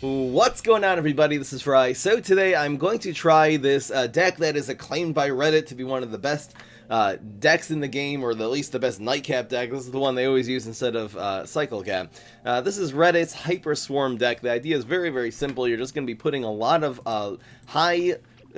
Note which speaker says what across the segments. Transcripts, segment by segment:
Speaker 1: What's going on, everybody? This is Fry. So today I'm going to try this deck that is acclaimed by Reddit to be one of the best decks in the game, or at least the best Nightcap deck. This is the one they always use instead of Cycle Cap. This is Reddit's Hyperswarm deck. The idea is very, very simple. You're just going to be putting a lot of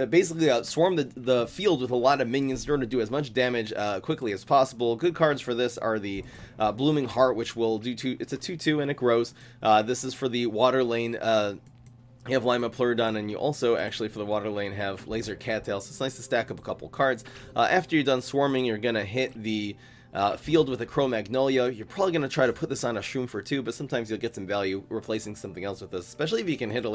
Speaker 1: basically swarm the field with a lot of minions in order to do as much damage quickly as possible. Good cards for this are the Blooming Heart, which will do it's a 2/2 and it grows. This is for the water lane. You have Lima Pleurodon, and you also, actually, for the water lane, have Laser Cattail, so it's nice to stack up a couple cards. After you're done swarming, you're going to hit the field with a Cro-Magnolia. You're probably going to try to put this on a Shroom for 2, but sometimes you'll get some value replacing something else with this, especially if you can hit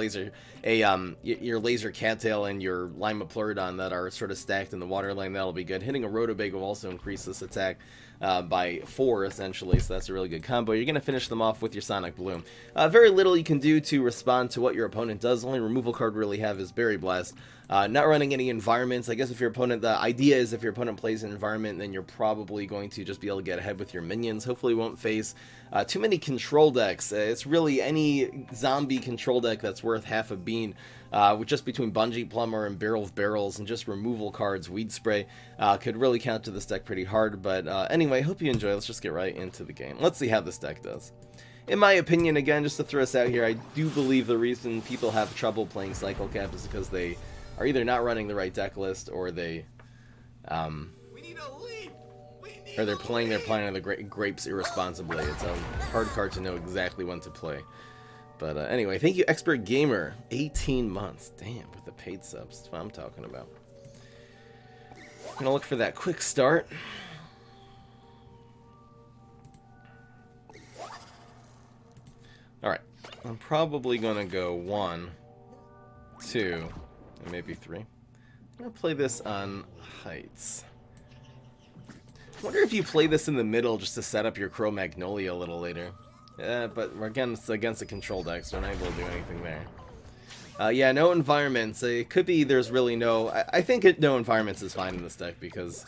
Speaker 1: your Laser Cattail and your Lima Pleurodon that are sort of stacked in the water lane. That'll be good. Hitting a Rotobig will also increase this attack by 4, essentially, so that's a really good combo. You're going to finish them off with your Sonic Bloom. Very little you can do to respond to what your opponent does. The only removal card we really have is Berry Blast. Not running any environments. I guess if your opponent, the idea is if your opponent plays an environment, then you're probably going to just be able to get ahead with your minions. Hopefully you won't face too many control decks. It's really any zombie control deck that's worth half a bean. With just between Bungee Plumber and Barrel of Barrels and just removal cards, Weed Spray could really counter this deck pretty hard. But anyway, hope you enjoy. Let's just get right into the game. Let's see how this deck does. In my opinion, again, just to throw us out here, I do believe the reason people have trouble playing Cycle Cap is because they are either not running the right deck list, or they're playing their Planet of the Grapes irresponsibly. It's a hard card to know exactly when to play. But anyway, thank you, Expert Gamer. 18 months. Damn, with the paid subs. That's what I'm talking about. I'm gonna look for that quick start. Alright. I'm probably gonna go 1, 2, and maybe 3. I'm gonna play this on Heights. I wonder if you play this in the middle just to set up your Cro-Magnolia a little later. But again, it's against a control deck, so we're not able to do anything there. Yeah, no environments. It could be there's really no... I think no environments is fine in this deck, because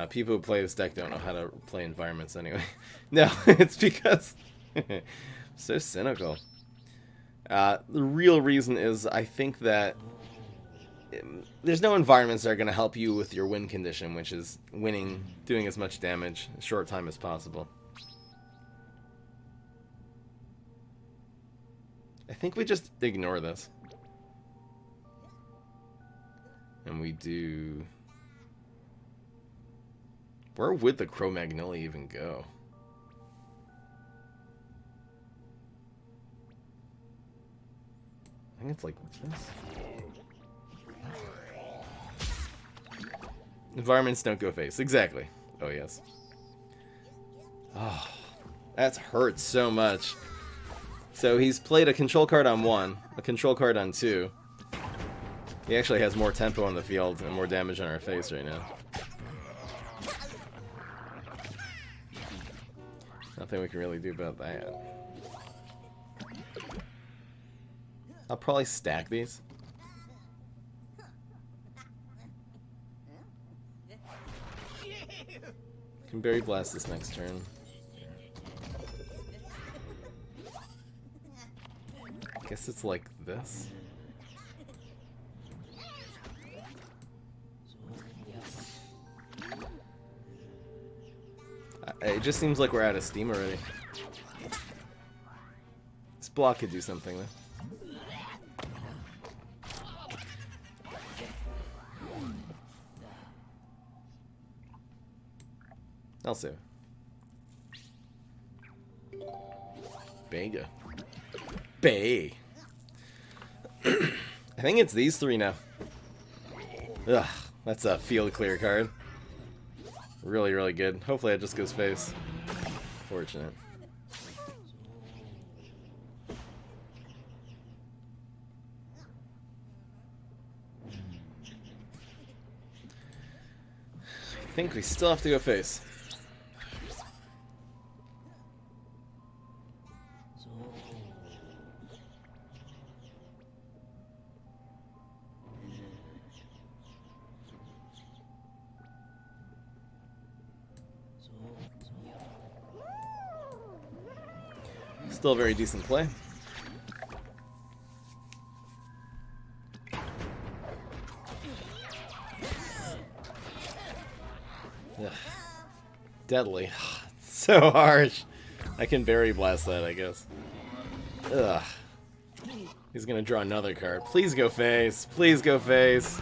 Speaker 1: people who play this deck don't know how to play environments anyway. No, it's because... so cynical. The real reason is I think that there's no environments that are going to help you with your win condition, which is winning, doing as much damage in a short time as possible. I think we just ignore this. And we do... Where would the Cro-Magnolia even go? I think it's like this. Environments don't go face. Exactly. Oh, yes. Oh, that hurts so much. So he's played a control card on 1, a control card on 2. He actually has more tempo on the field and more damage on our face right now. Nothing we can really do about that. I'll probably stack these. Can Berry Blast this next turn. I guess it's like this. It just seems like we're out of steam already. This block could do something though. I'll save. Banga. Bay. I think it's these 3 now. Ugh, that's a field clear card. Really, really good. Hopefully it just goes face. Fortunate. I think we still have to go face. Still a very decent play. Ugh. Deadly. So harsh. I can berry blast that, I guess. Ugh. He's gonna draw another card. Please go face. Please go face.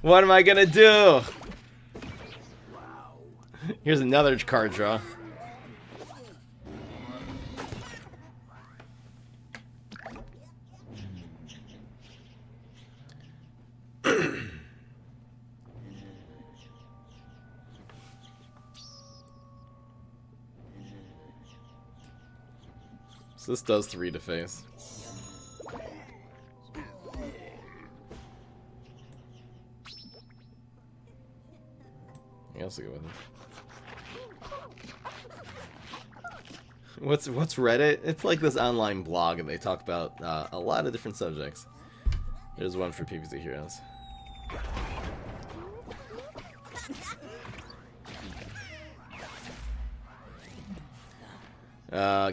Speaker 1: What am I gonna do? Here's another card draw. So this does 3 to face. I also go with it. What's Reddit? It's like this online blog, and they talk about a lot of different subjects. There's one for PvZ Heroes.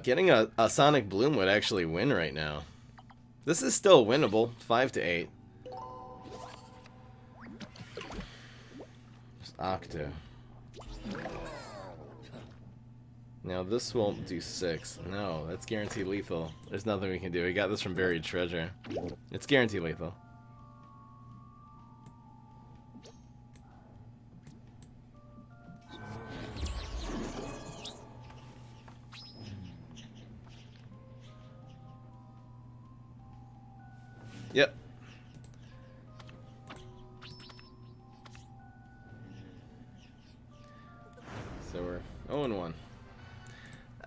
Speaker 1: Getting a Sonic Bloom would actually win right now. This is still winnable, 5 to 8. Just Octo. Now this won't do 6. No, that's guaranteed lethal. There's nothing we can do. We got this from Buried Treasure. It's guaranteed lethal. Yep. So we're 0-1.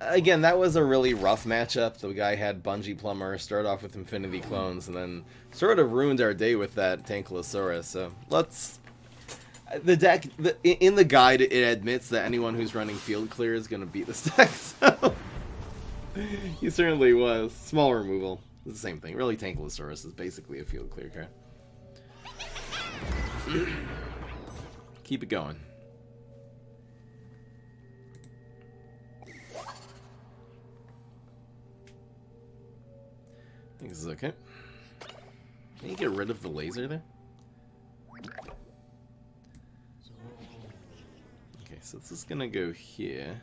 Speaker 1: Again, that was a really rough matchup. The guy had Bungee Plumber, start off with Infinity Clones, and then sort of ruined our day with that Tankylosaurus. So let's... The deck, in the guide, it admits that anyone who's running Field Clear is going to beat this deck, so... He certainly was. Small removal. It's the same thing. Really, Tankylosaurus is basically a Field Clear card. Keep it going. I think this is okay. Can you get rid of the laser there? Okay, so this is gonna go here.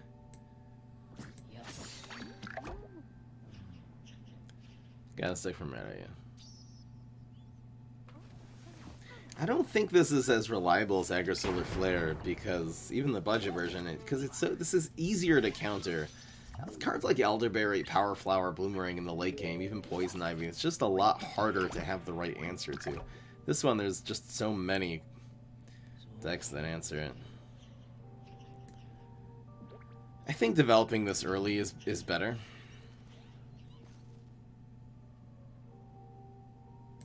Speaker 1: Gotta stick from right, yeah. I don't think this is as reliable as Aggro Solar Flare, because even the budget version, because it's so, this is easier to counter. Cards like Elderberry, Power Flower, Bloomerang in the late game, even Poison Ivy, it's just a lot harder to have the right answer to. This one, there's just so many decks that answer it. I think developing this early is better.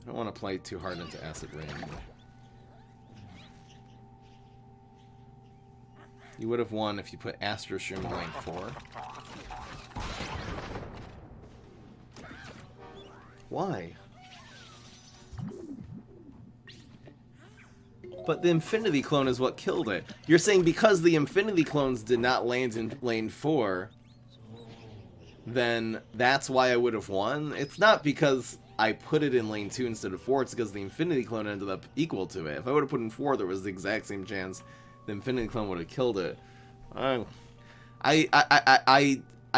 Speaker 1: I don't want to play too hard into Acid Rain. You would have won if you put Astro Shroom in lane 4. Why? But the Infinity Clone is what killed it. You're saying because the Infinity Clones did not land in lane 4, then that's why I would have won? It's not because I put it in lane 2 instead of 4, it's because the Infinity Clone ended up equal to it. If I would have put in 4, there was the exact same chance the Infinity Clone would have killed it. I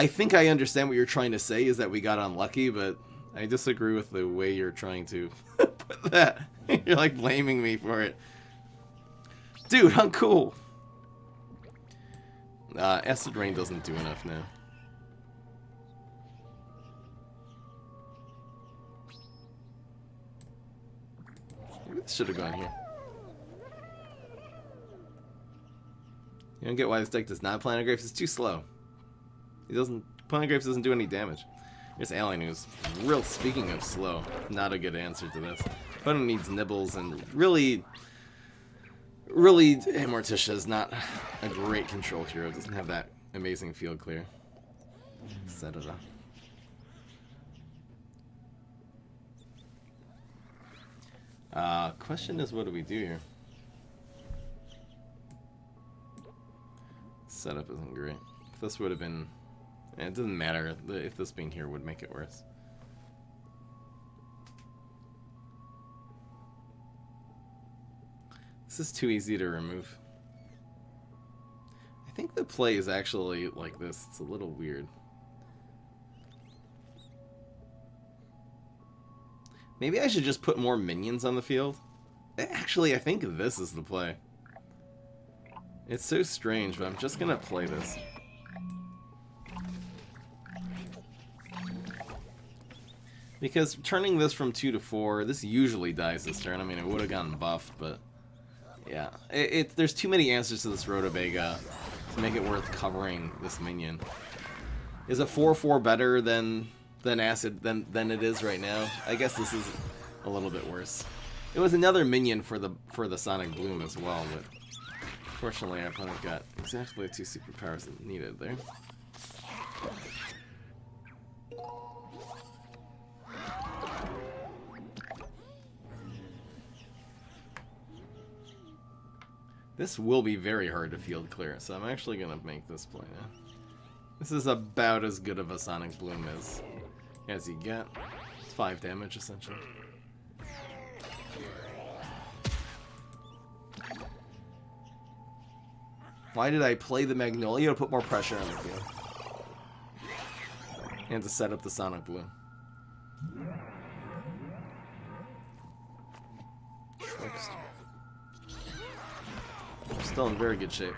Speaker 1: think I understand what you're trying to say, is that we got unlucky, but I disagree with the way you're trying to put that. You're like blaming me for it. Dude, I'm cool. Acid Rain doesn't do enough now. Maybe this should have gone here. You don't get why this deck does not Planetgrapes. It's too slow. He doesn't. Planetgrapes doesn't do any damage. Here's Alien, who's real. Speaking of slow, not a good answer to this. Opponent needs Nibbles, and really, Morticia is not a great control hero. Doesn't have that amazing field clear. Set it up. Question is, what do we do here? Setup isn't great. If this would have been... It doesn't matter if this being here would make it worse. This is too easy to remove. think the play is actually like this. It's a little weird. Maybe I should just put more minions on the field. Actually, I think this is the play. It's so strange, but I'm just gonna play this. Because turning this from 2 to 4, this usually dies this turn. I mean, it would have gotten buffed, but yeah. There's too many answers to this Rhotabega to make it worth covering this minion. Is a 4/4 better than Acid than it is right now? I guess this is a little bit worse. It was another minion for the Sonic Bloom as well, but fortunately our opponent got exactly the 2 superpowers it needed there. This will be very hard to field clear, so I'm actually going to make this play now. This is about as good of a Sonic Bloom as you get. It's 5 damage, essentially. Why did I play the Magnolia? To put more pressure on the field. And to set up the Sonic Bloom. Trickster. Still in very good shape.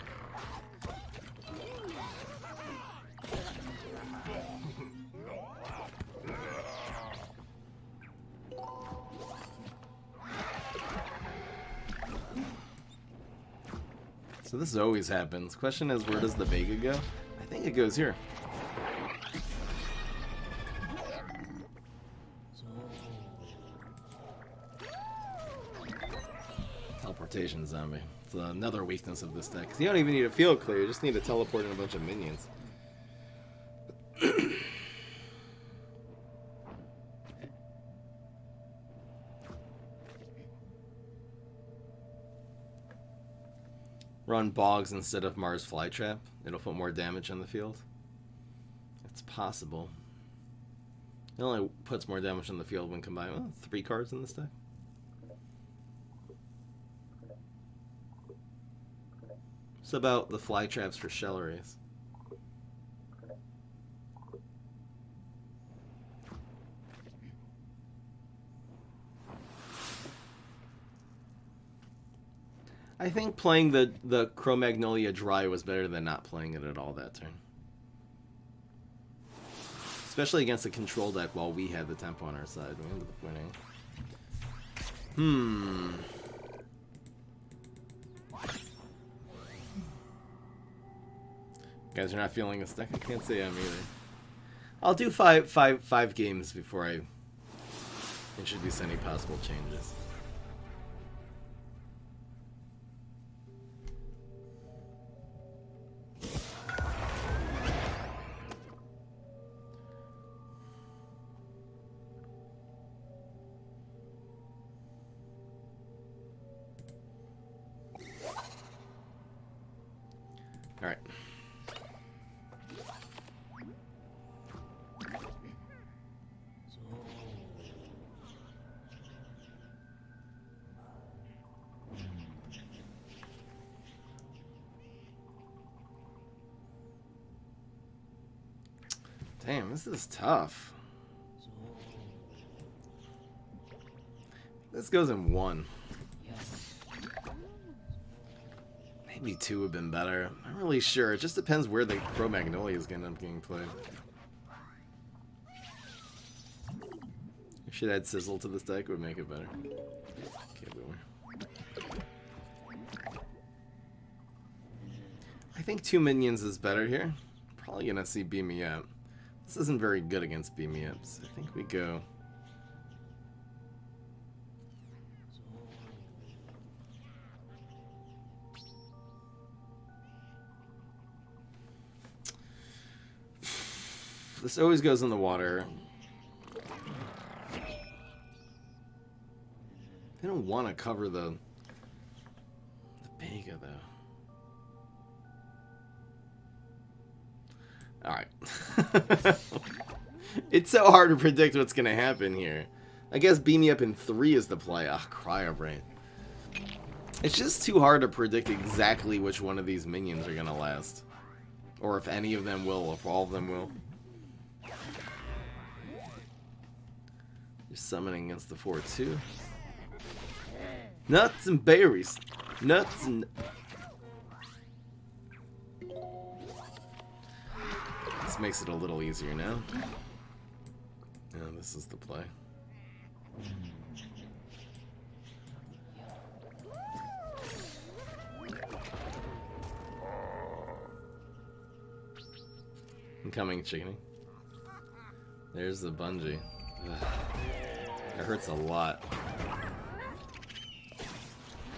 Speaker 1: So this always happens. Question is, where does the Vega go? I think it goes here. Teleportation zombie. It's another weakness of this deck. You don't even need a field clear, you just need to teleport in a bunch of minions. Run Boggs instead of Mars Flytrap. It'll put more damage on the field. It's possible. It only puts more damage on the field when combined with 3 cards in this deck. It's about the Flytraps for Shell Arrays. I think playing the Cro-Magnolia dry was better than not playing it at all that turn. Especially against a control deck while we had the tempo on our side. We ended up winning. Guys are not feeling this deck? I can't say I'm either. I'll do five games before I introduce any possible changes. All right. Damn, this is tough. This goes in 1. Maybe 2 would have been better. I'm not really sure. It just depends where the Cro-Magnolia is going to end up getting played. I should add Sizzle to this deck. It would make it better. Okay, boomer. I think 2 minions is better here. Probably going to see Beam Me Up. This isn't very good against Beam Me Ups. I think we go... This always goes in the water. They don't want to cover the Vega, though. Alright. It's so hard to predict what's going to happen here. I guess Beam Me Up in 3 is the play. Ah, Cryo Brain. It's just too hard to predict exactly which one of these minions are going to last. Or if any of them will, if all of them will. You're summoning against the 4-2. Nuts and berries. Nuts and... This makes it a little easier now. Yeah, this is the play. Incoming chickeny. There's the bungee. Ugh. It hurts a lot.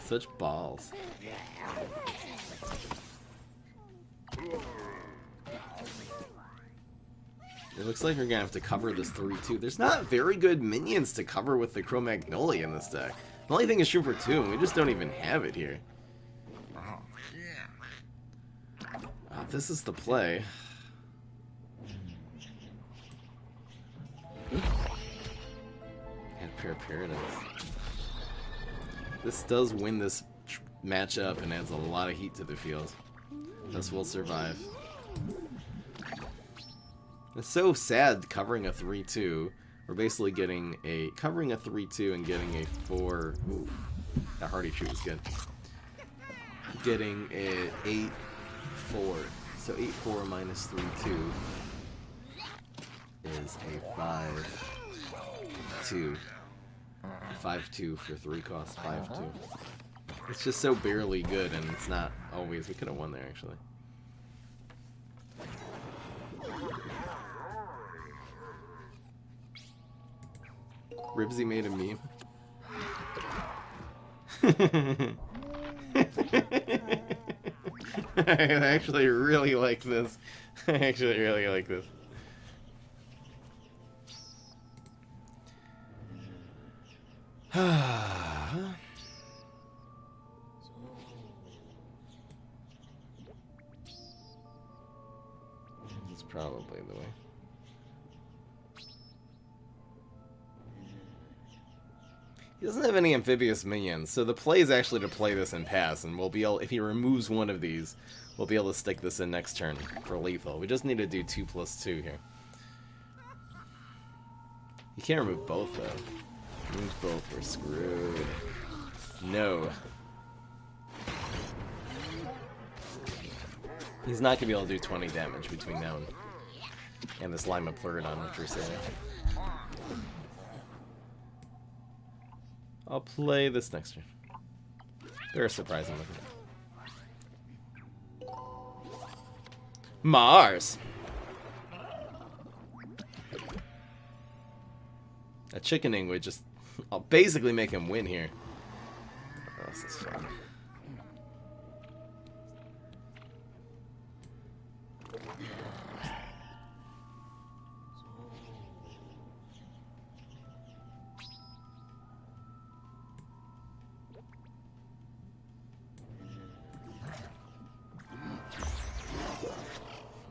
Speaker 1: Such balls. It looks like we're gonna have to cover this 3-2. There's not very good minions to cover with the Cro-Magnolia in this deck. The only thing is Shroom for 2, and we just don't even have it here. This is the play. And Pair Paradise. This does win this matchup and adds a lot of heat to the field. This will survive. It's so sad covering a 3-2. We're basically getting a covering a 3-2 and getting a 4. Oof, that Hardy Tree was good. Getting a 8-4. So 8-4 minus 3-2 is a 5-2. 5-2 for 3 cost. 5-2. It's just so barely good, and it's not always. We could have won there actually. Ribsy made a meme. I actually really like this. I actually really like this. It's probably the way. He doesn't have any amphibious minions, so the play is actually to play this and pass, and we'll be able, if he removes one of these, we'll be able to stick this in next turn for lethal. We just need to do 2+2 here. You can't remove both though. Remove both, we're screwed. No. He's not gonna be able to do 20 damage between now and this Lima Pleurodon, which we're saying. I'll play this next turn. Very surprising looking. Mars! A chickening would just... I'll basically make him win here. Oh, this is fun.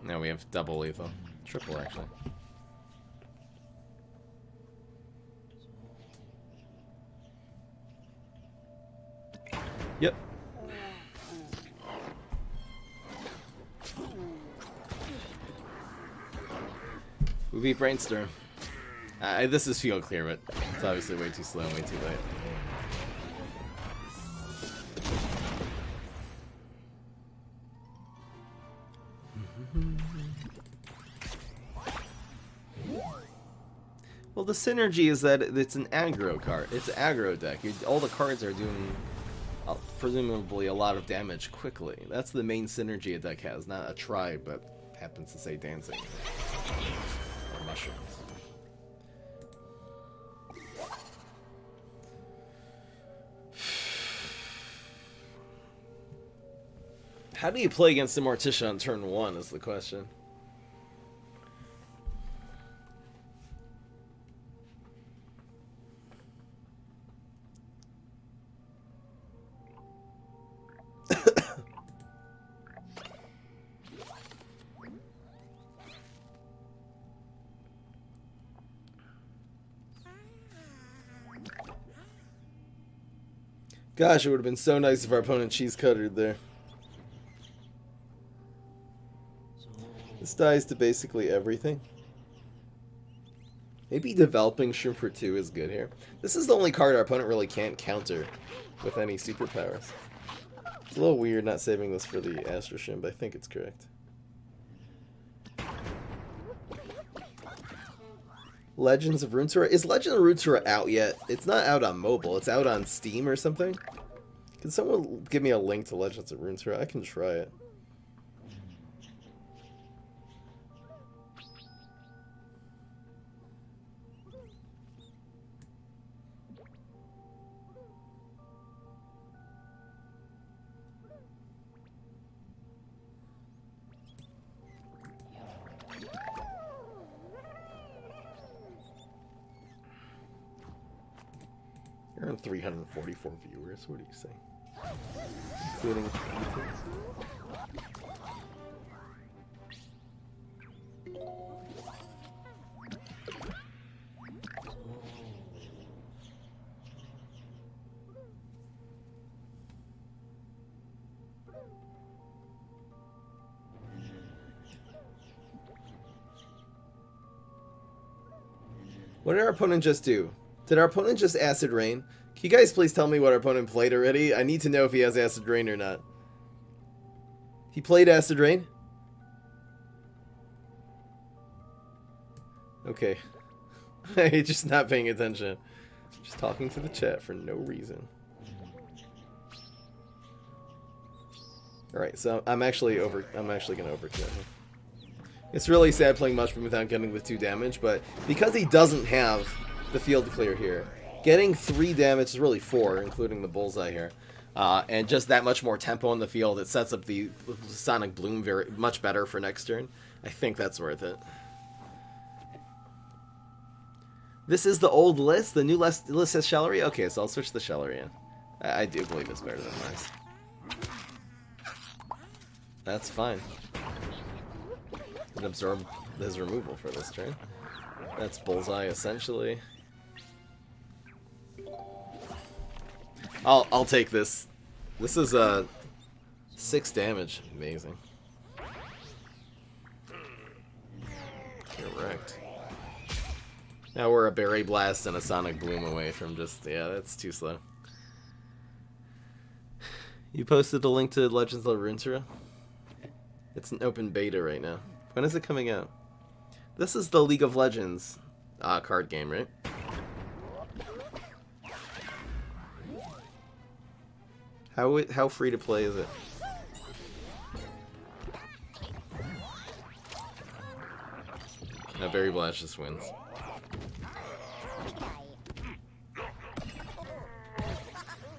Speaker 1: Now we have double lethal. Triple, actually. Yep. We beat Brainstorm. This is field clear, but it's obviously way too slow and way too late. Well, the synergy is that it's an aggro card. It's an aggro deck. All the cards are doing, presumably, a lot of damage quickly. That's the main synergy a deck has. Not a tribe, but happens to say dancing. Or mushrooms. How do you play against the Morticia on turn 1 is the question. Gosh, it would have been so nice if our opponent cheese cuttered there. This dies to basically everything. Maybe developing Shroom for 2 is good here. This is the only card our opponent really can't counter with any superpowers. It's a little weird not saving this for the Astro Shroom, but I think it's correct. Legends of Runeterra? Is Legend of Runeterra out yet? It's not out on mobile. It's out on Steam or something? Can someone give me a link to Legends of Runeterra? I can try it. You're on 344 viewers. What do you say? Including what did our opponent just do? Did our opponent just Acid Rain? Can you guys please tell me what our opponent played already? I need to know if he has Acid Rain or not. He played Acid Rain? Okay. He's just not paying attention. Just talking to the chat for no reason. Alright, so I'm actually gonna overkill him. It's really sad playing Mushroom without getting the 2 damage, but because he doesn't have the field clear here, getting 3 damage is really 4, including the bullseye here. And just that much more tempo in the field, it sets up the Sonic Bloom much better for next turn. I think that's worth it. This is the old list. The new list has Shellery? Okay, so I'll switch the Shellery in. I do believe it's better than mine. That's fine. And absorb his removal for this turn. That's bullseye essentially. I'll take this. This is 6 damage. Amazing. Correct. Now we're a Berry Blast and a Sonic Bloom away from just, yeah, that's too slow. You posted a link to Legends of Runeterra? It's an open beta right now. When is it coming out? This is the League of Legends card game, right? How free to play is it? Now Berry Blast just wins.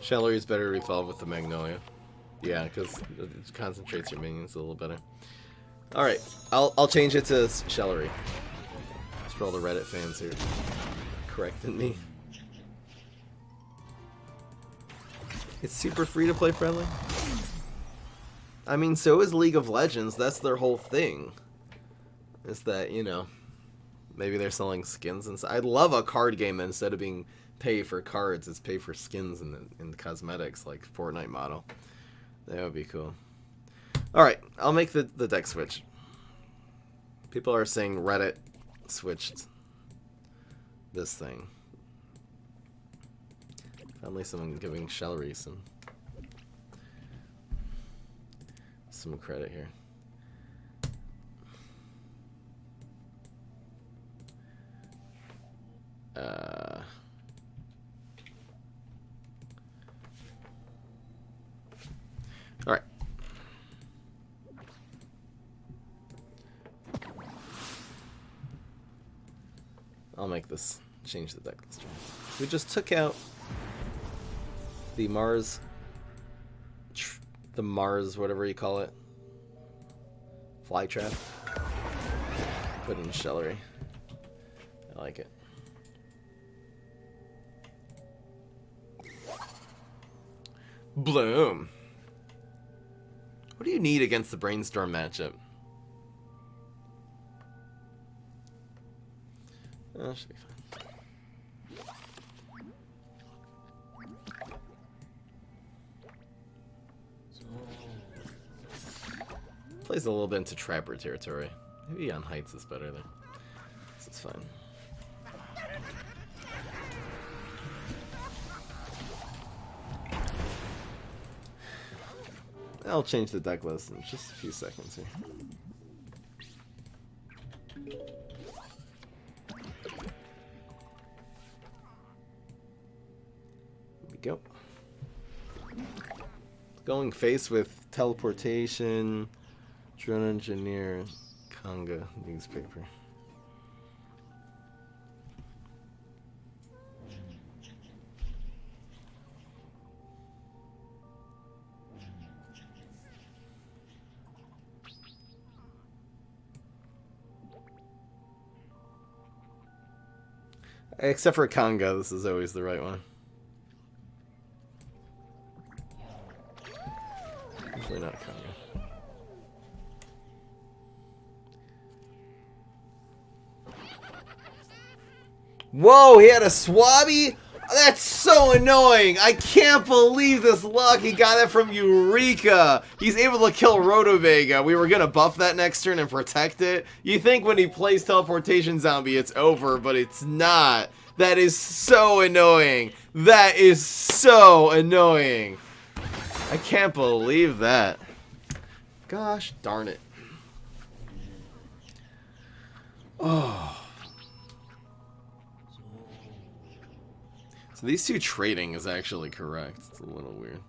Speaker 1: Shellery is better to resolve with the Magnolia. Yeah, because it concentrates your minions a little better. Alright, I'll change it to Shellery. Just for all the Reddit fans who corrected me. It's super free to play friendly. I mean, so is League of Legends. That's their whole thing. Is that, you know, maybe they're selling skins and I'd love a card game that instead of being pay for cards, it's pay for skins and cosmetics like Fortnite model. That would be cool. Alright, I'll make the deck switch. People are saying Reddit switched this thing. Finally someone giving Shellery some credit here. Alright. I'll make this, change the deck this turn. We just took out the Mars, whatever you call it, fly trap. Put in Shellery. I like it. Bloom. What do you need against the Brainstorm matchup? Oh, that should be fine. Plays a little bit into Trapper territory. Maybe on heights is better there. This is fine. I'll change the deck list in just a few seconds here. Here we go. Going face with teleportation, drone engineer, Conga newspaper. Except for Conga, this is always the right one. Usually not Conga. Whoa, he had a Swabby? That's so annoying! I can't believe this luck! He got it from Eureka! He's able to kill Rotavega. We were gonna buff that next turn and protect it. You think when he plays Teleportation Zombie it's over, but it's not. That is so annoying. That is so annoying. I can't believe that. Gosh darn it. Oh. So these two trading is actually correct. It's a little weird.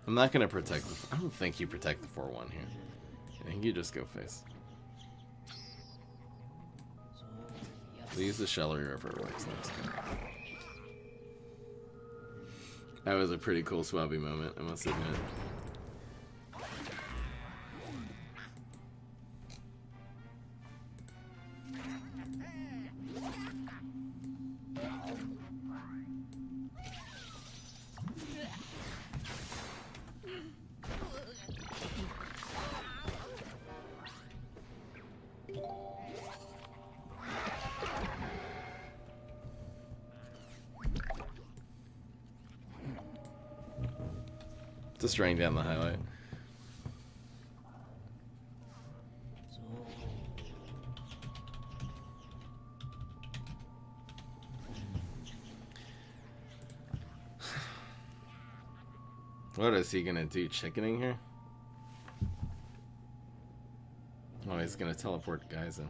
Speaker 1: I'm not going to protect the... I don't think you protect the 4-1 here. I think you just go face. So use the Shellery if it works next time. That was a pretty cool Swabby moment, I must admit. Just running down the highlight. What is he gonna do? Chickening here? Oh, he's gonna teleport guys in.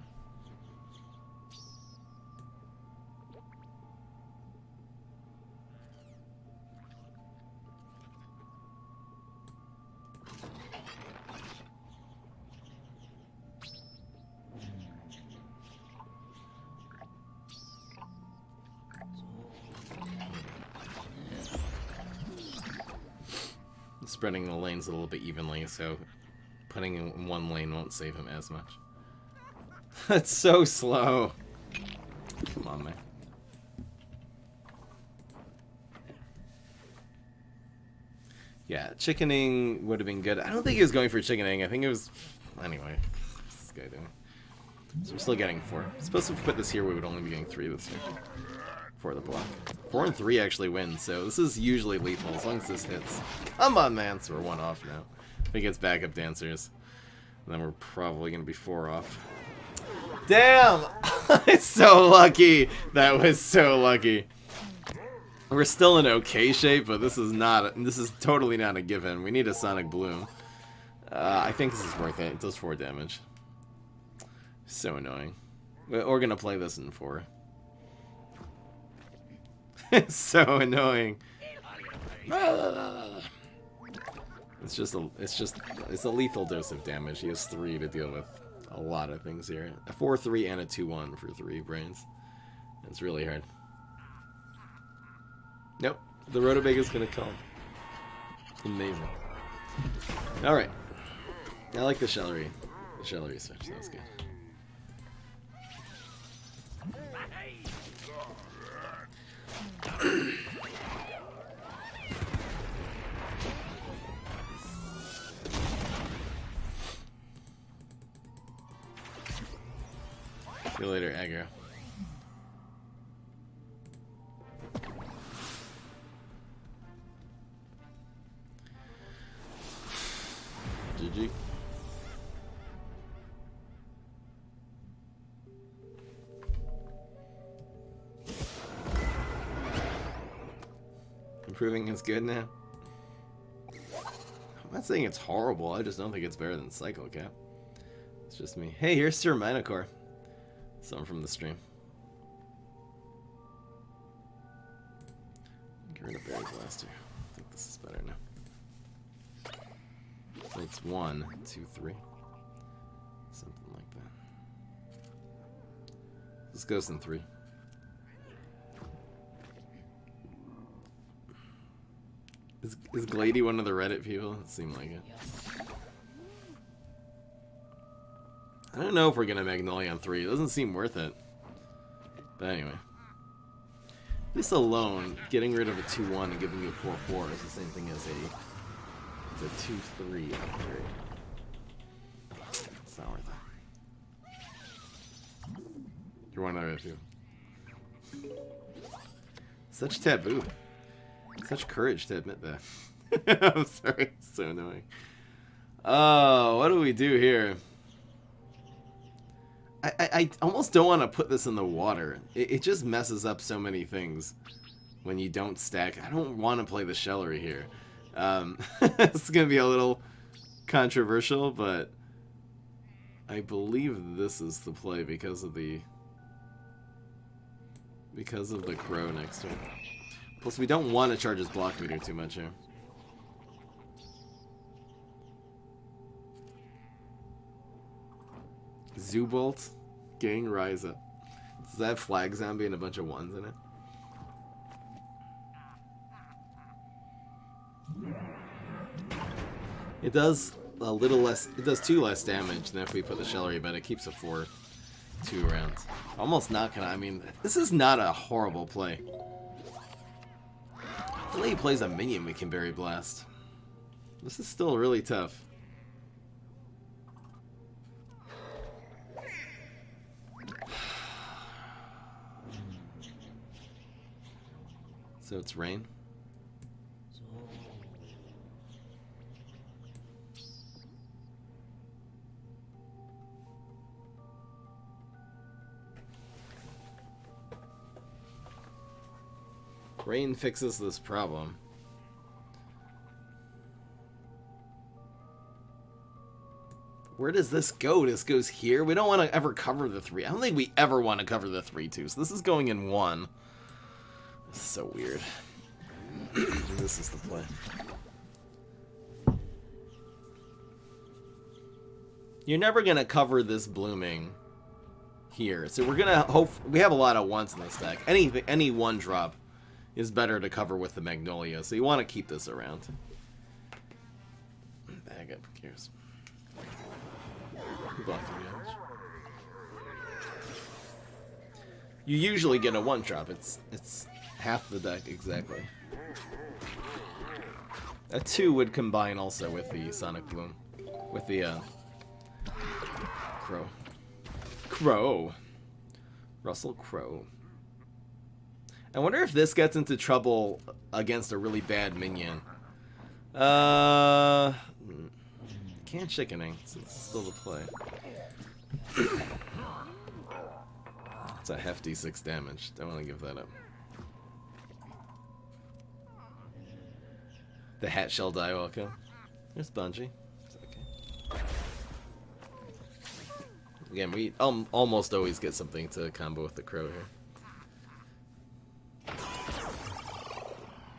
Speaker 1: Spreading the lanes a little bit evenly, so putting in one lane won't save him as much. That's so slow. Come on, man. Yeah, chickening would have been good. I don't think he was going for chickening. I think it was... Anyway, what's this guy doing? So we're still getting 4. Supposed to put this here, we would only be getting 3 this year. For the block. 4 and 3 actually win, so this is usually lethal as long as this hits. Come on, man. So we're 1 off now. If it gets backup dancers, then we're probably going to be 4 off. Damn! It's so lucky. That was so lucky. We're still in okay shape, but this is totally not a given. We need a Sonic Bloom. I think this is worth it. It does 4 damage. So annoying. We're going to play this in 4. It's so annoying. It's a lethal dose of damage. He has 3 to deal with a lot of things here. A 4-3 and a 2-1 for 3 brains. It's really hard. Nope. The Rotobaga's gonna come. Amazing. Alright. I like the Shellery. The Shellery switch. That was good. See you later, aggro. GG. Improving is good now. I'm not saying it's horrible, I just don't think it's better than Cycle Cap. It's just me. Hey, here's Sir Minocore. Something from the stream. Get rid of Berry Blaster. I think this is better now. So it's 1, 2, 3. Something like that. This goes in 3. Is Glady one of the Reddit people? It seemed like it. I don't know if we're gonna Magnolia on 3. It doesn't seem worth it. But anyway. This alone, getting rid of a 2-1 and giving you a 4-4 is the same thing as a 2-3 upgrade. It's not worth it. You're one of the two. Such taboo. Such courage to admit that. I'm sorry, it's so annoying. Oh, what do we do here? I almost don't want to put this in the water. It just messes up so many things when you don't stack. I don't want to play the Shellery here. It's going to be a little controversial, but I believe this is the play because of the Crow next turn. Plus, we don't want to charge his block meter too much here. Zoobolt, Gang Rise Up. Does that have Flag Zombie and a bunch of 1s in it? It does a little less. It does 2 less damage than if we put the Shellery, but it keeps a 4-2 rounds. Almost not gonna. I mean, this is not a horrible play. Hopefully he plays a minion we can Berry Blast. This is still really tough. So it's Rain. Rain fixes this problem. Where does this go? This goes here? We don't want to ever cover the 3. I don't think we ever want to cover the 3-2. So this is going in 1. This is so weird. This is the play. You're never going to cover this blooming here. So we're going to hope... We have a lot of 1s in this deck. Any 1 drop is better to cover with the Magnolia, so you want to keep this around. Bag up, who cares? Block 3 damage. You usually get a 1-drop. It's half the deck, exactly. A 2 would combine also with the Sonic Bloom. With the, Crow. Russell Crowe. I wonder if this gets into trouble against a really bad minion. Can't chickening. So it's still the play. It's a hefty 6 damage. Don't want to give that up. The Hat Shell die welcome. There's Bungie. It's okay. Again, we almost always get something to combo with the Crow here.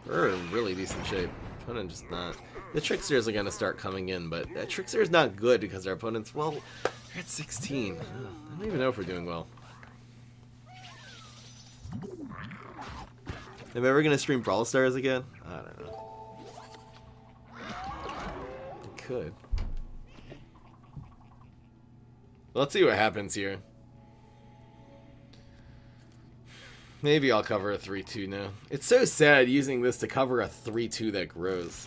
Speaker 1: We're in really decent shape. Opponent just not. The Tricksters are going to start coming in, but Trickster is not good because our opponents, well, they're at 16. I don't even know if we're doing well. Am I ever going to stream Brawl Stars again? I don't know. I could. Let's see what happens here. Maybe I'll cover a 3-2 now. It's so sad using this to cover a 3-2 that grows.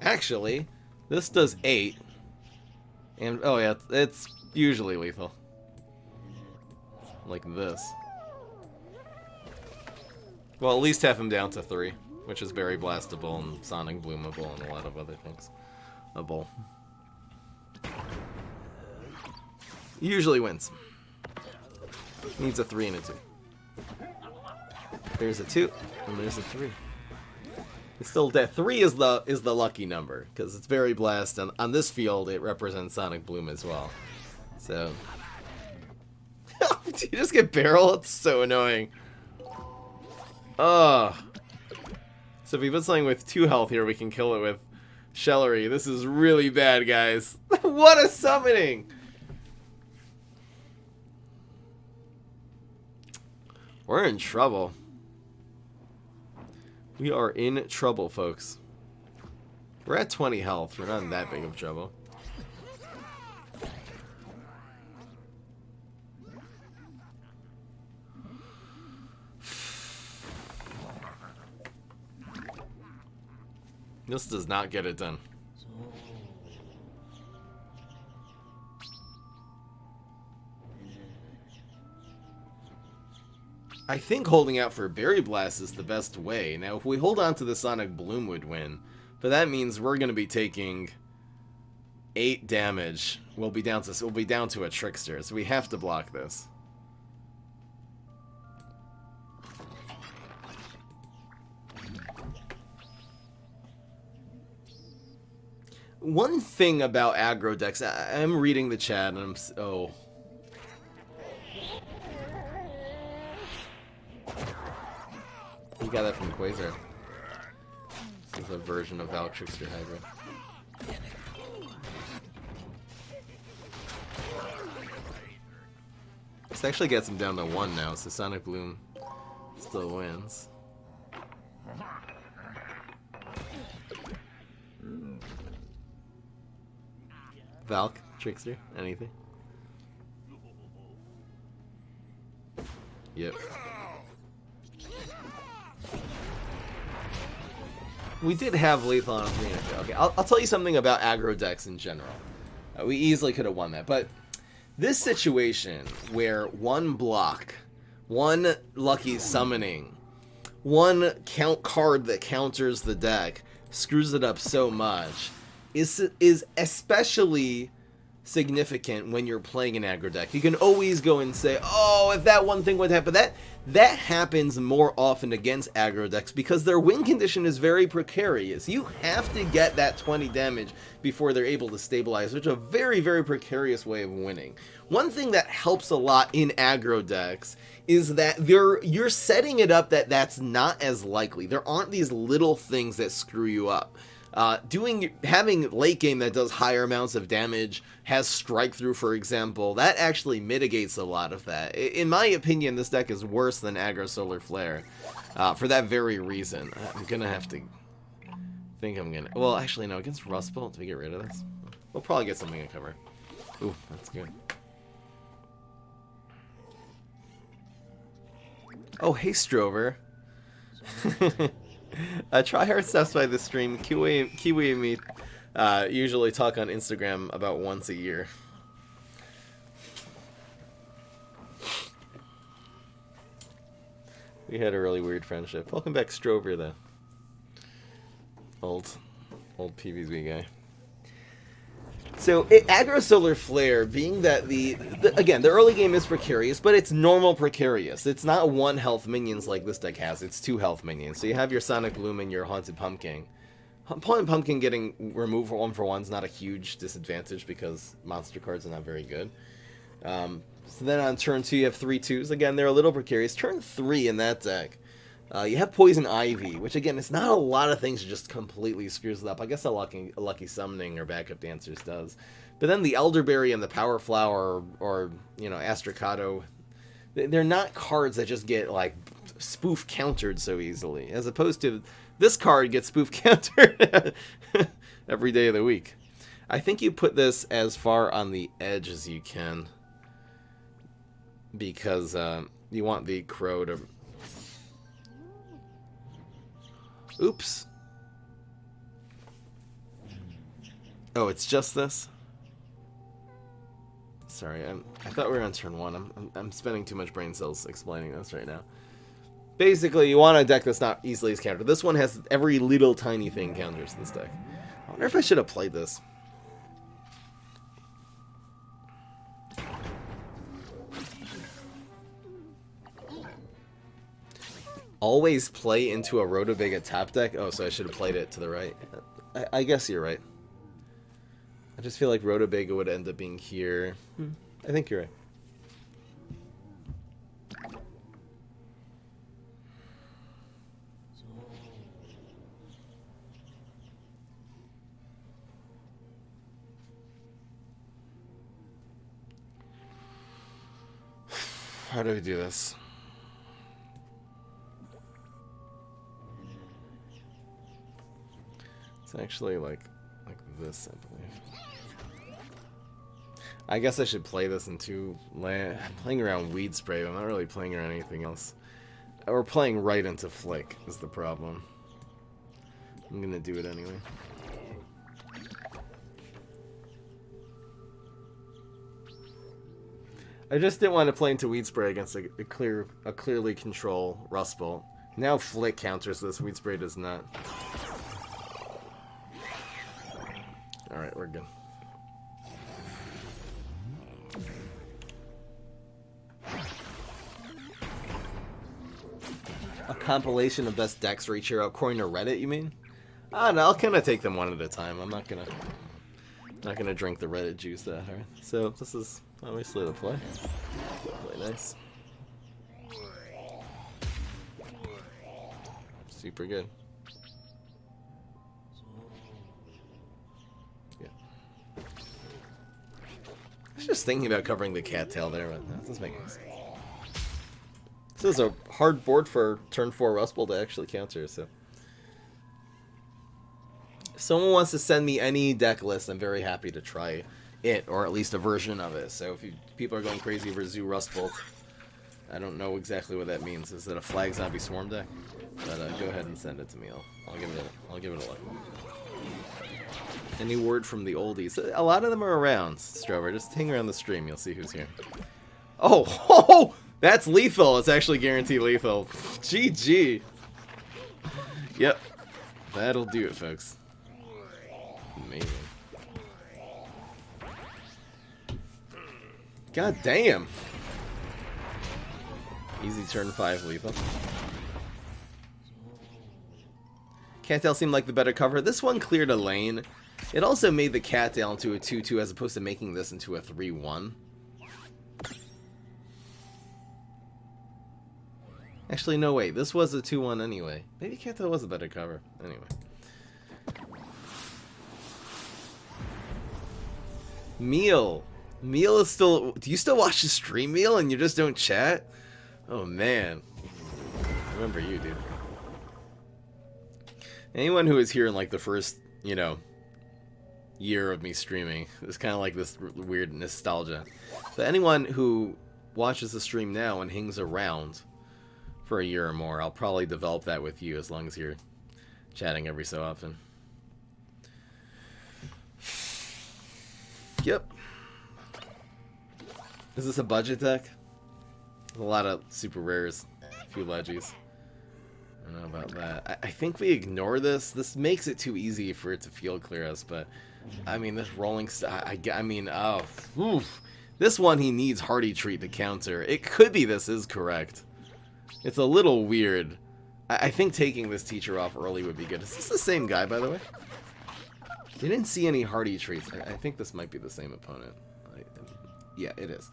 Speaker 1: Actually, This does 8. And, oh yeah, it's usually lethal. Like this. Well, at least have him down to 3, which is Berry Blastable and Sonic Bloomable and a lot of other things. A bowl. Usually wins. Needs a 3 and a 2. There's a 2, and there's a 3. It's still dead. 3 is the lucky number, because it's Berry Blast, and on this field it represents Sonic Bloom as well. So, do you just get barrel? It's so annoying. Ugh. So if we put something with 2 health here, we can kill it with Shellery. This is really bad, guys. What a summoning! We're in trouble. We are in trouble, folks. We're at 20 health. We're not in that big of trouble. This does not get it done. I think holding out for Berry Blast is the best way. Now, if we hold on to the Sonic Bloom would win, but that means we're going to be taking 8 damage. We'll be down to a Trickster, so we have to block this. One thing about aggro decks, I'm reading the chat and I'm oh. You got that from Quasar. It's a version of Valk Trickster Hydra. This actually gets him down to 1 now, so Sonic Bloom still wins. Valk, Trickster, anything? Yep. We did have lethal on 3 and 2. Okay, I'll tell you something about aggro decks in general. We easily could have won that, but this situation where 1 block, 1 lucky summoning, 1 count card that counters the deck screws it up so much is especially significant when you're playing an aggro deck. You can always go and say, oh, if that one thing would happen, that happens more often against aggro decks because their win condition is very precarious. You have to get that 20 damage before they're able to stabilize, which is a very, very precarious way of winning. One thing that helps a lot in aggro decks is that you're setting it up that that's not as likely. There aren't these little things that screw you up. Having late game that does higher amounts of damage, has strike through, for example, that actually mitigates a lot of that. In my opinion, this deck is worse than Aggro Solar Flare for that very reason. I'm gonna have to well, actually no, against Rust Bolt, do we get rid of this? We'll probably get something in cover. Ooh, that's good. Oh, hey Strover. Try hard steps by the stream. Kiwi and me usually talk on Instagram about once a year. We had a really weird friendship. Welcome back, Strover, though. Old PvZ guy. So, Aggro Solar Flare, being that again, the early game is precarious, but it's normal precarious. It's not 1 health minions like this deck has, it's 2 health minions. So you have your Sonic Bloom and your Haunted Pumpkin. Haunted Pumpkin getting removed for 1 is not a huge disadvantage because monster cards are not very good. So then on turn 2 you have 3 2s. Again, they're a little precarious. Turn 3 in that deck, you have Poison Ivy, which again, it's not a lot of things that just completely screws it up. I guess a lucky summoning or backup dancers does. But then the Elderberry and the Power Flower or Astricado, they're not cards that just get like spoof countered so easily. As opposed to this card gets spoof countered every day of the week. I think you put this as far on the edge as you can because you want the Crow to... Oops. Oh, it's just this? Sorry, I thought we were on turn 1. I'm spending too much brain cells explaining this right now. Basically, you want a deck that's not easily countered. This one has every little tiny thing counters this deck. I wonder if I should have played this. Always play into a Rotobega top deck? Oh, so I should have played it to the right. I guess you're right. I just feel like Rotobega would end up being here. I think you're right. How do we do this? It's actually like this, I believe. I guess I should play this in two. I'm playing around Weed Spray, but I'm not really playing around anything else. We're playing right into Flick is the problem. I'm gonna do it anyway. I just didn't want to play into Weed Spray against a clearly control Rust Bolt. Now Flick counters this. Weed Spray does not. Alright, we're good. A compilation of best decks for each hero according to Reddit, you mean? Ah, no, I'll kind of take them one at a time. I'm not gonna drink the Reddit juice that hard. So this is obviously the play. Really nice. Super good. Yeah. I was just thinking about covering the cattail there, but that doesn't make sense. This is a hard board for turn 4 Rust Bolt to actually counter, so. If someone wants to send me any deck list, I'm very happy to try it, or at least a version of it. So if people are going crazy for Zoo Rust Bolt, I don't know exactly what that means. Is it a Flag Zombie Swarm deck? But go ahead and send it to me. I'll give it a look. Any word from the oldies? A lot of them are around, Strover. Just hang around the stream. You'll see who's here. Oh, that's lethal. It's actually guaranteed lethal. GG. Yep. That'll do it, folks. Amazing. God damn. Easy turn 5 lethal. Cattail seemed like the better cover. This one cleared a lane. It also made the Cattail into a 2-2 as opposed to making this into a 3-1. Actually, no, wait. This was a 2-1 anyway. Maybe Cattail was a better cover. Anyway. Meal. Meal is still... Do you still watch the stream, Meal, and you just don't chat? Oh, man. I remember you, dude. Anyone who was here in, like, the first, you know, year of me streaming, it's kind of like this weird nostalgia. But anyone who watches the stream now and hangs around for a year or more, I'll probably develop that with you as long as you're chatting every so often. Yep. Is this a budget deck? A lot of super rares, a few leggies. I don't know about that. I think we ignore this. This makes it too easy for it to field clear us, but I mean, this rolling I mean, oh, oof. This one he needs Hardy Treat to counter. It could be this is correct. It's a little weird. I think taking this teacher off early would be good. Is this the same guy, by the way? You didn't see any Hardy Treats. I think this might be the same opponent. Yeah, it is.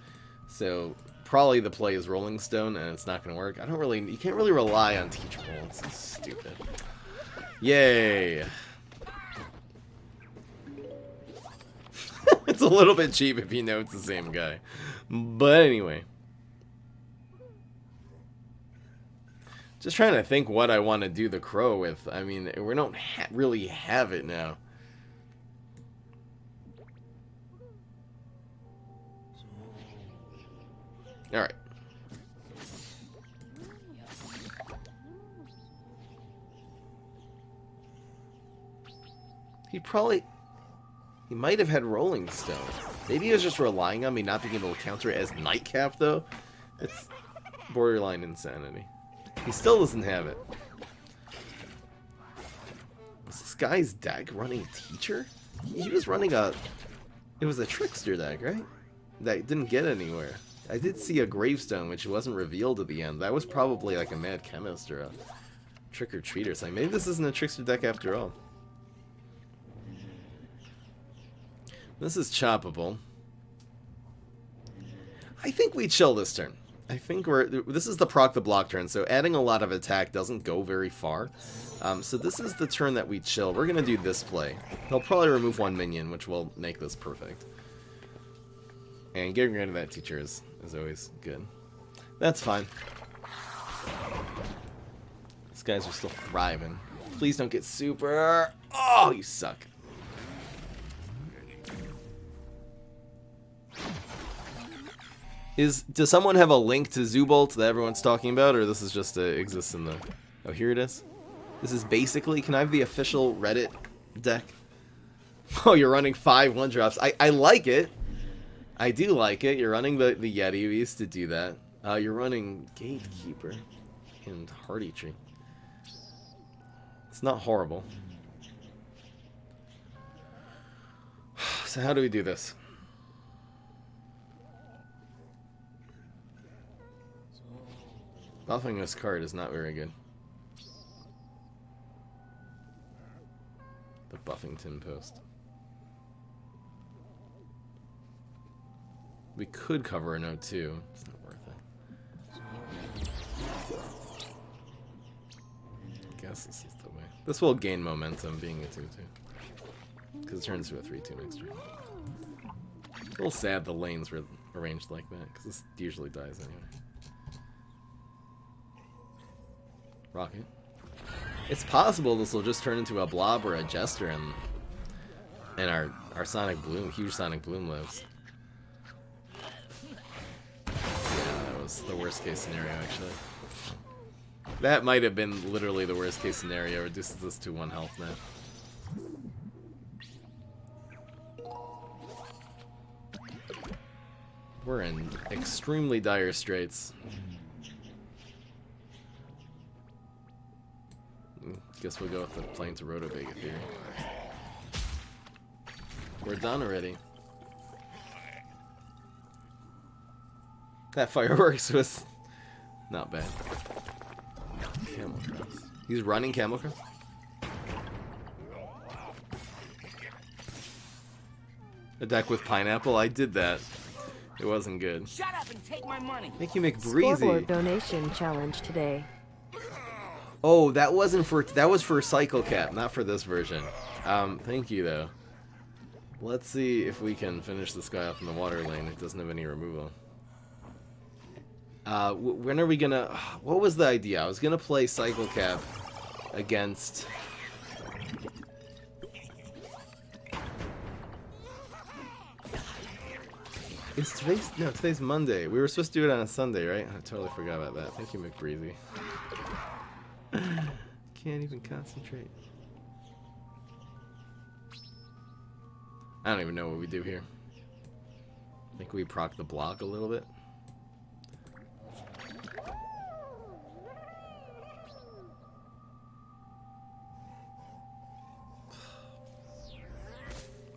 Speaker 1: So probably the play is Rolling Stone, and it's not going to work. You can't really rely on teach roll. It's stupid. Yay! It's a little bit cheap if you know it's the same guy. But anyway. Just trying to think what I want to do the crow with. I mean, we don't really have it now. Alright. He probably... He might have had Rolling Stone. Maybe he was just relying on me not being able to counter it as Nightcap, though. It's borderline insanity. He still doesn't have it. Was this guy's deck running Teacher? He was running a... It was a Trickster deck, right? That didn't get anywhere. I did see a Gravestone, which wasn't revealed at the end. That was probably like a Mad Chemist or a Trick-or-Treater. So maybe this isn't a Trickster deck after all. This is choppable. I think we chill this turn. I think this is the proc the block turn, so adding a lot of attack doesn't go very far. So this is the turn that we chill. We're going to do this play. They'll probably remove one minion, which will make this perfect. And getting rid of that Teacher is always good. That's fine. These guys are still thriving. Please don't get super... Oh, you suck. Does someone have a link to Zoobolt that everyone's talking about, or this is just exists in the... Oh, here it is. This is basically... Can I have the official Reddit deck? Oh, you're running 5 1-drops. I like it. I do like it. You're running the Yeti. We used to do that. You're running Gatekeeper and Hardy Tree. It's not horrible. So how do we do this? Buffing this card is not very good. The Buffington Post. We could cover an 0-2. It's not worth it. I guess this is the way. This will gain momentum being a 2-2. Because it turns to a 3-2 next turn. It's a little sad the lanes were arranged like that, because this usually dies anyway. Rocket. It's possible this will just turn into a Blob or a Jester and our Sonic Bloom, huge Sonic Bloom lives. Yeah, that was the worst case scenario actually. That might have been literally the worst case scenario. Reduces this to 1 health now. We're in extremely dire straits. Guess we'll go with the plane to Rotobega theory. We're done already. That fireworks was not bad. Camel Cross. He's running Camel Cross? A deck with Pineapple? I did that. It wasn't good.
Speaker 2: Shut up and take my money.
Speaker 1: Thank you, McBreezy.
Speaker 3: Scoreboard donation challenge today.
Speaker 1: Oh, that wasn't for... That was for Cycle Cap, not for this version. Thank you, though. Let's see if we can finish this guy off in the water lane. It doesn't have any removal. When are we gonna... What was the idea? I was gonna play Cycle Cap against... It's today's... No, today's Monday. We were supposed to do it on a Sunday, right? I totally forgot about that. Thank you, McBreezy. Can't even concentrate. I don't even know what we do here. I think we proc the block a little bit.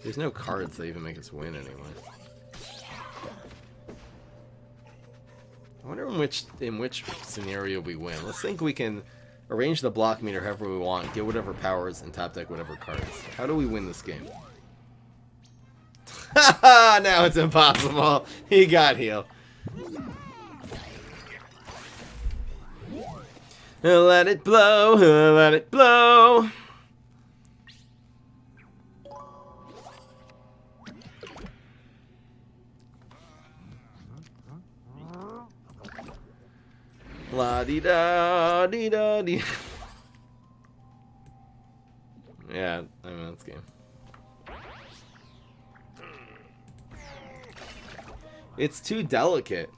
Speaker 1: There's no cards that even make us win anyway. I wonder in which scenario we win. Let's think we can arrange the block meter however we want, get whatever powers, and top deck whatever cards. How do we win this game? Haha! Now it's impossible. He got heal. Let it blow, let it blow. La di da di da di. Yeah, I mean that's game. It's too delicate.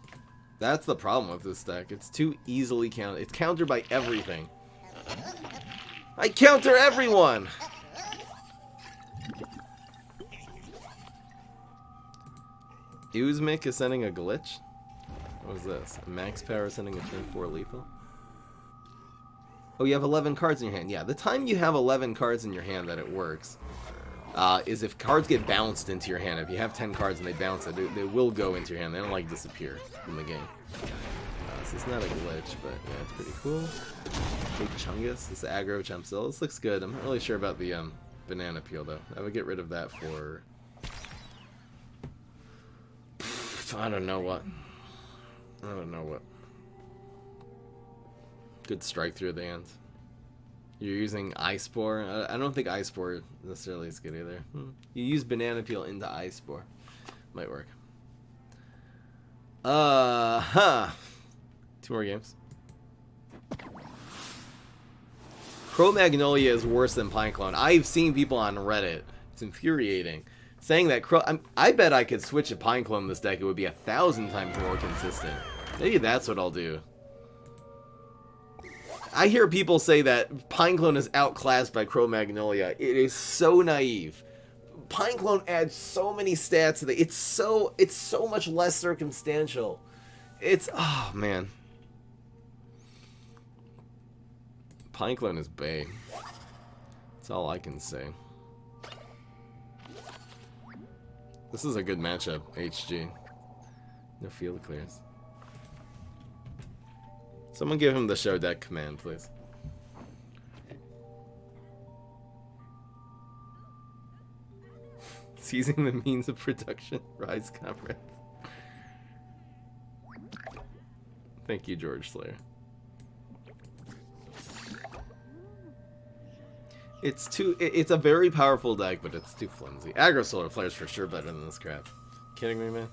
Speaker 1: That's the problem with this deck. It's too easily countered. It's countered by everything. I counter everyone. Uzmik is sending a glitch? What was this? Max power sending a turn 4 lethal? Oh, you have 11 cards in your hand. Yeah, the time you have 11 cards in your hand that it works is if cards get bounced into your hand. If you have 10 cards and they bounce it, they will go into your hand. They don't like disappear from the game. So it's not a glitch, but yeah, it's pretty cool. Big Chungus. This aggro Chumpsil. This looks good. I'm not really sure about the banana peel though. I would get rid of that for I don't know what. Good strike through the hands. You're using Ice Spore. I don't think Ice Spore necessarily is good either. You use Banana Peel into Ice Spore. Might work. 2 more games. Cro-Magnolia is worse than Pineclone. I've seen people on Reddit. It's infuriating. Saying that I bet I could switch a Pineclone this deck. It would be 1,000 times more consistent. Maybe that's what I'll do. I hear people say that Pineclone is outclassed by Cro-Magnolia. It is so naive. Pineclone adds so many stats to it's so much less circumstantial. Oh man. Pineclone is bae. That's all I can say. This is a good matchup, HG. No field clears. Someone give him the show deck command, please. Seizing the means of production. Rise, comrades. Thank you, George Slayer. It's a very powerful deck, but it's too flimsy. Aggro Solar Flare's for sure better than this crap. Kidding me, man?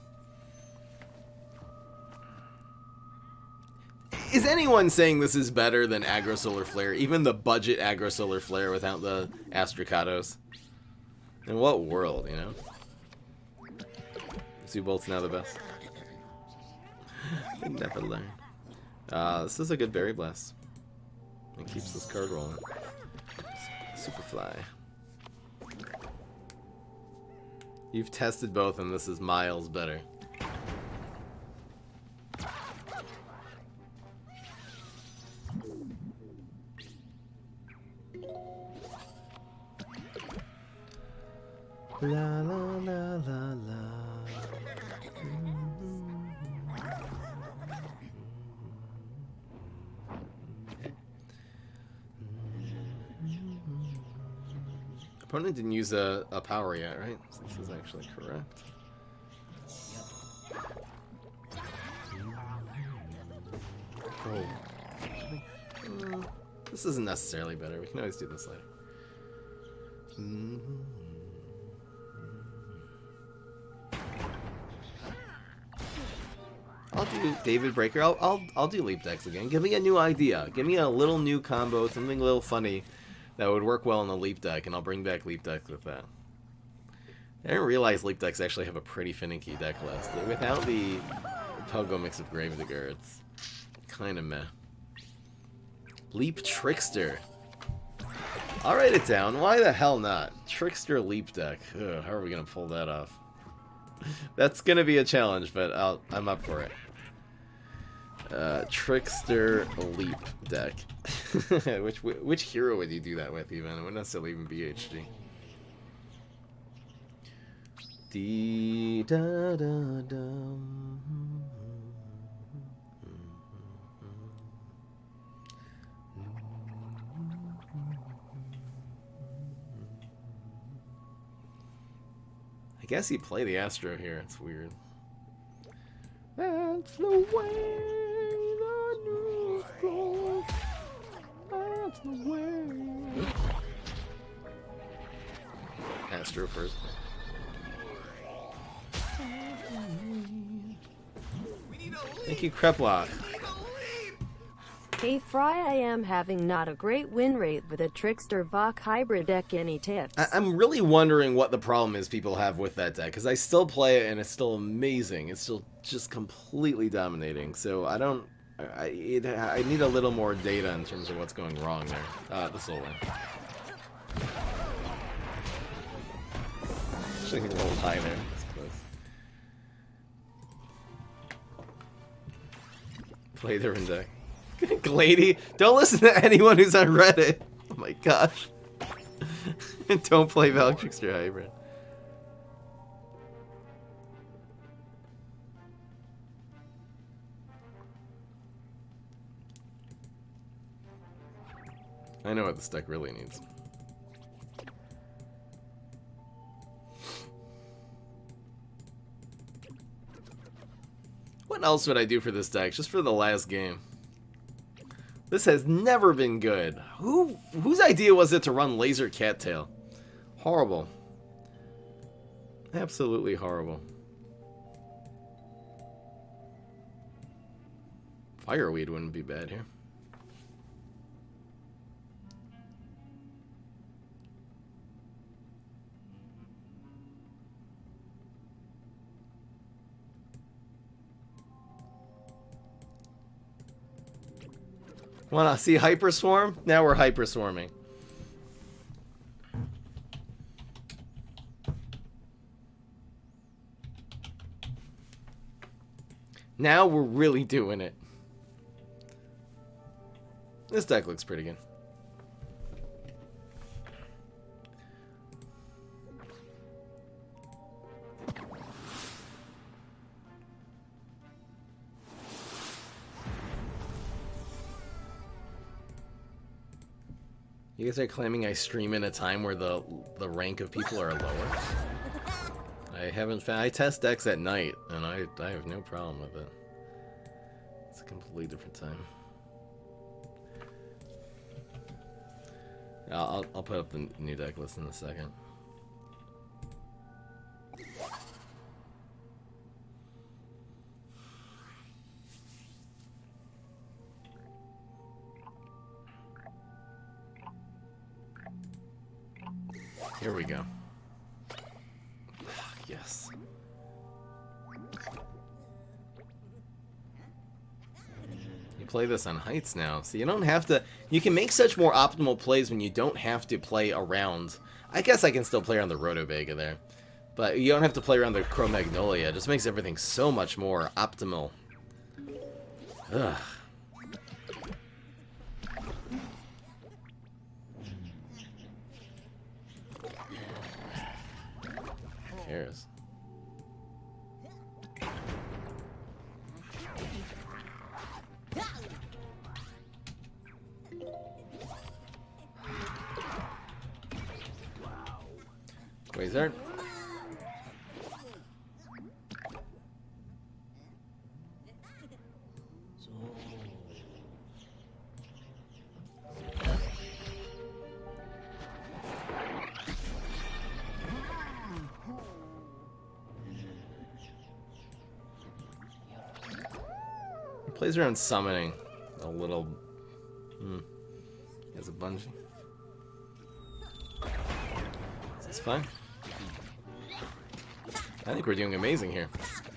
Speaker 1: Is anyone saying this is better than Aggro Solar Flare? Even the budget Aggro Solar Flare without the Astracatos? In what world, you know? Zubolt's now the best. They never learn. This is a good Berry Blast. It keeps this card rolling. Superfly. You've tested both and this is miles better. La la la la la. Opponent didn't use a power yet, right? So this is actually correct. Oh. This isn't necessarily better. We can always do this later. I'll do David Breaker. I'll do Leap Decks again. Give me a new idea. Give me a little new combo, something a little funny that would work well in the Leap Deck, and I'll bring back Leap Decks with that. I didn't realize Leap Decks actually have a pretty finicky deck list. Without the Pogo mix of Gravedigger, it's kind of meh. Leap Trickster. I'll write it down. Why the hell not? Trickster Leap Deck. Ugh, how are we going to pull that off? That's going to be a challenge, but I'm up for it. Trickster Leap Deck. which hero would you do that with, even? It wouldn't necessarily even be HG. Dee da da dum. I guess you play the Astro here. It's weird. That's the way the news goes. That's the way. Astro first. Thank you, Creplock.
Speaker 3: Hey Fry, I am having not a great win rate with a Trickster Vok hybrid deck. Any tips?
Speaker 1: I'm really wondering what the problem is people have with that deck, because I still play it and it's still amazing. It's still just completely dominating. So I need a little more data in terms of what's going wrong there. This will win. Actually, he rolled high there. That's close. Play a different deck. Glady, don't listen to anyone who's on Reddit. Oh my gosh. Don't play Valkyrie Hybrid. I know what this deck really needs. What else would I do for this deck? Just for the last game. This has never been good. Whose idea was it to run Laser Cattail? Horrible. Absolutely horrible. Fireweed wouldn't be bad here. Wanna see Hyperswarm? Now we're Hyperswarming. Now we're really doing it. This deck looks pretty good. You guys are claiming I stream in a time where the rank of people are lower? I haven't found. I test decks at night, and I have no problem with it. It's a completely different time. I'll put up the new deck list in a second. Here we go. Yes. You play this on Heights now, so you don't have to. You can make such more optimal plays when you don't have to play around. I guess I can still play around the Rotobega there, but you don't have to play around the Cro-Magnolia. It just makes everything so much more optimal. Ugh. Who cares? Wizard. Plays around summoning a little. Has a bunch. Is this fine? I think we're doing amazing here.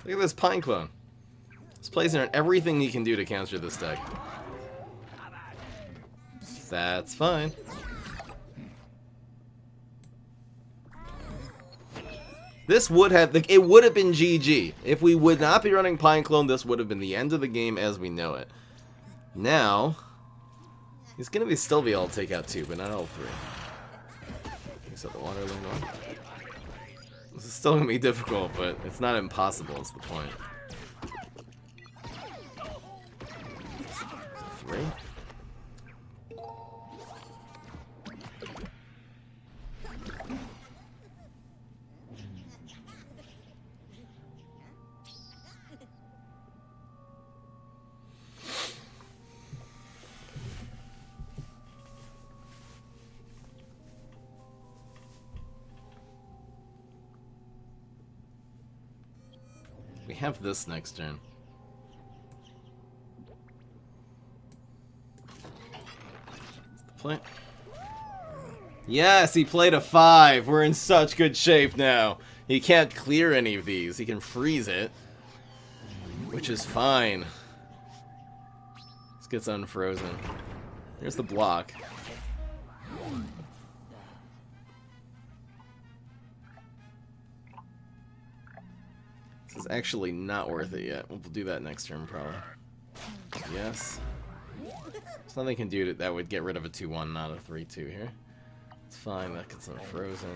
Speaker 1: Look at this Pine Clone. This plays around everything you can do to counter this deck. That's fine. This would have, it would have been GG. If we would not be running Pine Clone, this would have been the end of the game as we know it. Now, he's going to still be able to take out 2, but not all 3. Set the water line on. This is still going to be difficult, but it's not impossible is the point. 3. We have this next turn. Play. Yes, he played a 5. We're in such good shape now. He can't clear any of these. He can freeze it, which is fine. This gets unfrozen. Here's the block. This is actually not worth it yet. We'll do that next turn, probably. Yes. There's nothing can do that would get rid of a 2-1, not a 3-2 here. It's fine, that gets unfrozen.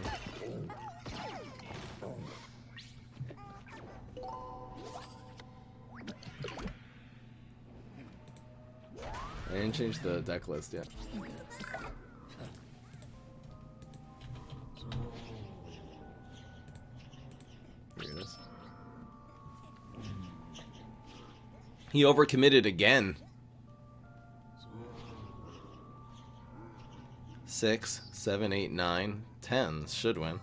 Speaker 1: I didn't change the deck list yet. Here it is. He overcommitted again. 6, 7, 8, 9, 10 should win.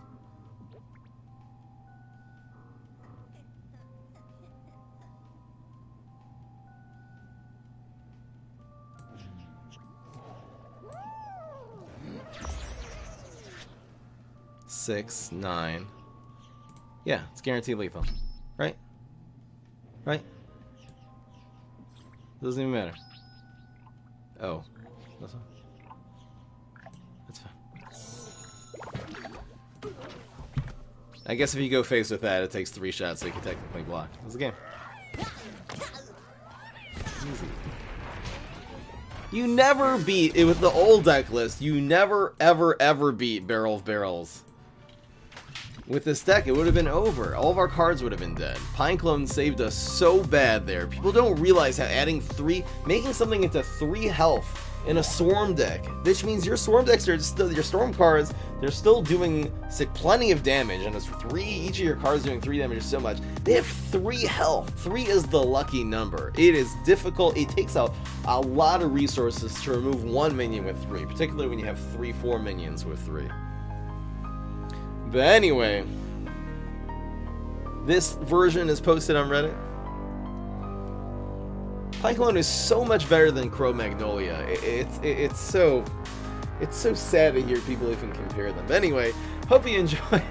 Speaker 1: Six, 9. Yeah, it's guaranteed lethal. Right? Right? Doesn't even matter. Oh. That's fine. That's fine. I guess if you go face with that, it takes 3 shots, so you can technically block. That's the game. Easy. You never beat, with the old deck list, you never, ever, ever beat Barrel of Barrels. With this deck, it would have been over. All of our cards would have been dead. Pineclone saved us so bad there. People don't realize how making something into 3 health in a Swarm deck, which means your Swarm decks are still, your Storm cards, they're still doing plenty of damage, and it's 3, each of your cards doing 3 damage so much. They have 3 health. 3 is the lucky number. It is difficult. It takes out a lot of resources to remove 1 minion with 3, particularly when you have 3-4 minions with 3. But anyway, this version is posted on Reddit. Pineclone is so much better than Cro-Magnolia. It's so sad to hear people even compare them. But anyway, hope you enjoyed.